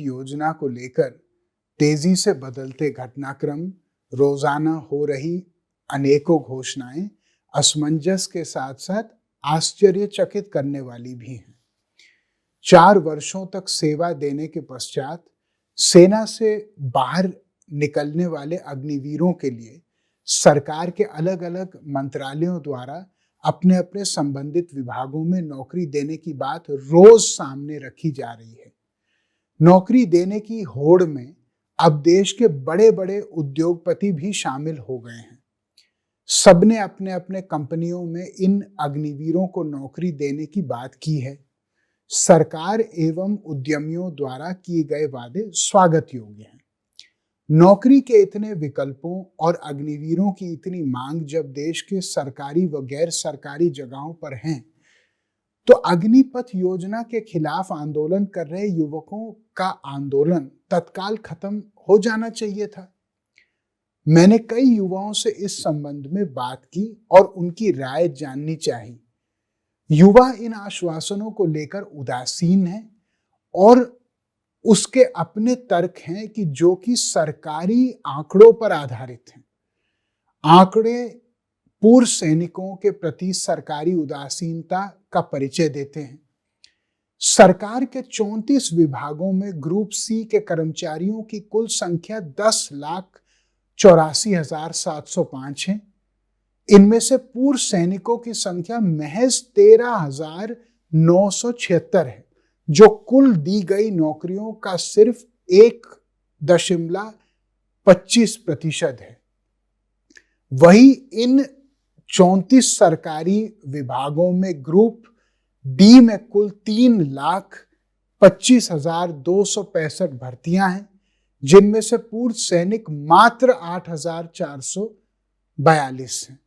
योजना को लेकर तेजी से बदलते घटनाक्रम, रोजाना हो रही अनेकों घोषणाएं असमंजस के साथ साथ आश्चर्यचकित करने वाली भी हैं। 4 वर्षों तक सेवा देने के पश्चात सेना से बाहर निकलने वाले अग्निवीरों के लिए सरकार के अलग अलग मंत्रालयों द्वारा अपने अपने संबंधित विभागों में नौकरी देने की बात रोज सामने रखी जा रही है। नौकरी देने की होड़ में अब देश के बड़े बड़े उद्योगपति भी शामिल हो गए हैं। सबने अपने अपने कंपनियों में इन अग्निवीरों को नौकरी देने की बात की है। सरकार एवं उद्यमियों द्वारा किए गए वादे स्वागत योग्य हैं। नौकरी के इतने विकल्पों और अग्निवीरों की इतनी मांग जब देश के सरकारी व गैर सरकारी जगहों पर हैं, तो अग्निपथ योजना के खिलाफ आंदोलन कर रहे युवकों का आंदोलन तत्काल खत्म हो जाना चाहिए था। मैंने कई युवाओं से इस संबंध में बात की और उनकी राय जाननी चाहिए। युवा इन आश्वासनों को लेकर उदासीन हैं और उसके अपने तर्क हैं कि जो कि सरकारी आंकड़ों पर आधारित हैं। आंकड़े पूर्व सैनिकों के प्रति सरकारी उदासीनता का परिचय देते हैं। सरकार के 34 विभागों में ग्रुप सी के कर्मचारियों की कुल संख्या 10,84,705 है। इनमें से पूर्व सैनिकों की संख्या महज 13,976 है, जो कुल दी गई नौकरियों का सिर्फ 1.25% है। वही इन 34 सरकारी विभागों में ग्रुप डी में कुल 3,25,265 भर्तियां हैं, जिनमें से पूर्व सैनिक मात्र 8,442 हैं।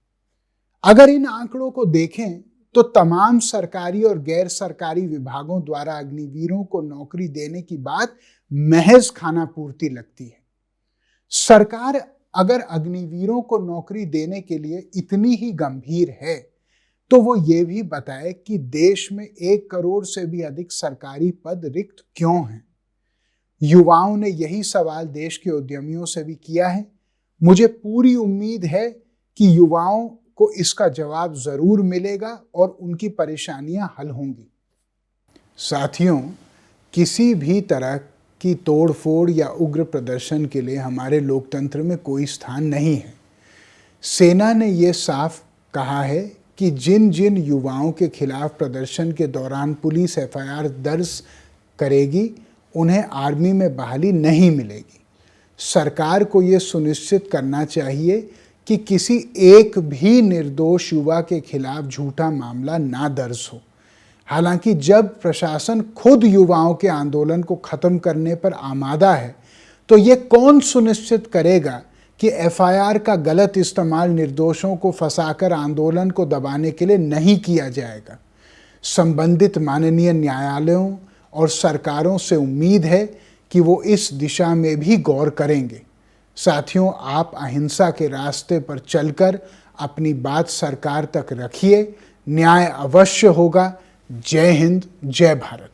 अगर इन आंकड़ों को देखें तो तमाम सरकारी और गैर सरकारी विभागों द्वारा अग्निवीरों को नौकरी देने की बात महज खानापूर्ति लगती है। सरकार अगर अग्निवीरों को नौकरी देने के लिए इतनी ही गंभीर है तो वो ये भी बताए कि देश में 1 करोड़ से भी अधिक सरकारी पद रिक्त क्यों हैं। युवाओं ने यही सवाल देश के उद्यमियों से भी किया है। मुझे पूरी उम्मीद है कि युवाओं को इसका जवाब जरूर मिलेगा और उनकी परेशानियां हल होंगी। साथियों, किसी भी तरह की तोड़फोड़ या उग्र प्रदर्शन के लिए हमारे लोकतंत्र में कोई स्थान नहीं है। सेना ने यह साफ कहा है कि जिन जिन युवाओं के खिलाफ प्रदर्शन के दौरान पुलिस एफआईआर दर्ज करेगी, उन्हें आर्मी में बहाली नहीं मिलेगी। सरकार को यह सुनिश्चित करना चाहिए कि किसी एक भी निर्दोष युवा के खिलाफ झूठा मामला ना दर्ज हो। हालांकि जब प्रशासन खुद युवाओं के आंदोलन को खत्म करने पर आमादा है, तो ये कौन सुनिश्चित करेगा कि एफआईआर का गलत इस्तेमाल निर्दोषों को फंसाकर आंदोलन को दबाने के लिए नहीं किया जाएगा। संबंधित माननीय न्यायालयों और सरकारों से उम्मीद है कि वो इस दिशा में भी गौर करेंगे। साथियों, आप अहिंसा के रास्ते पर चलकर अपनी बात सरकार तक रखिए। न्याय अवश्य होगा। जय हिंद, जय भारत।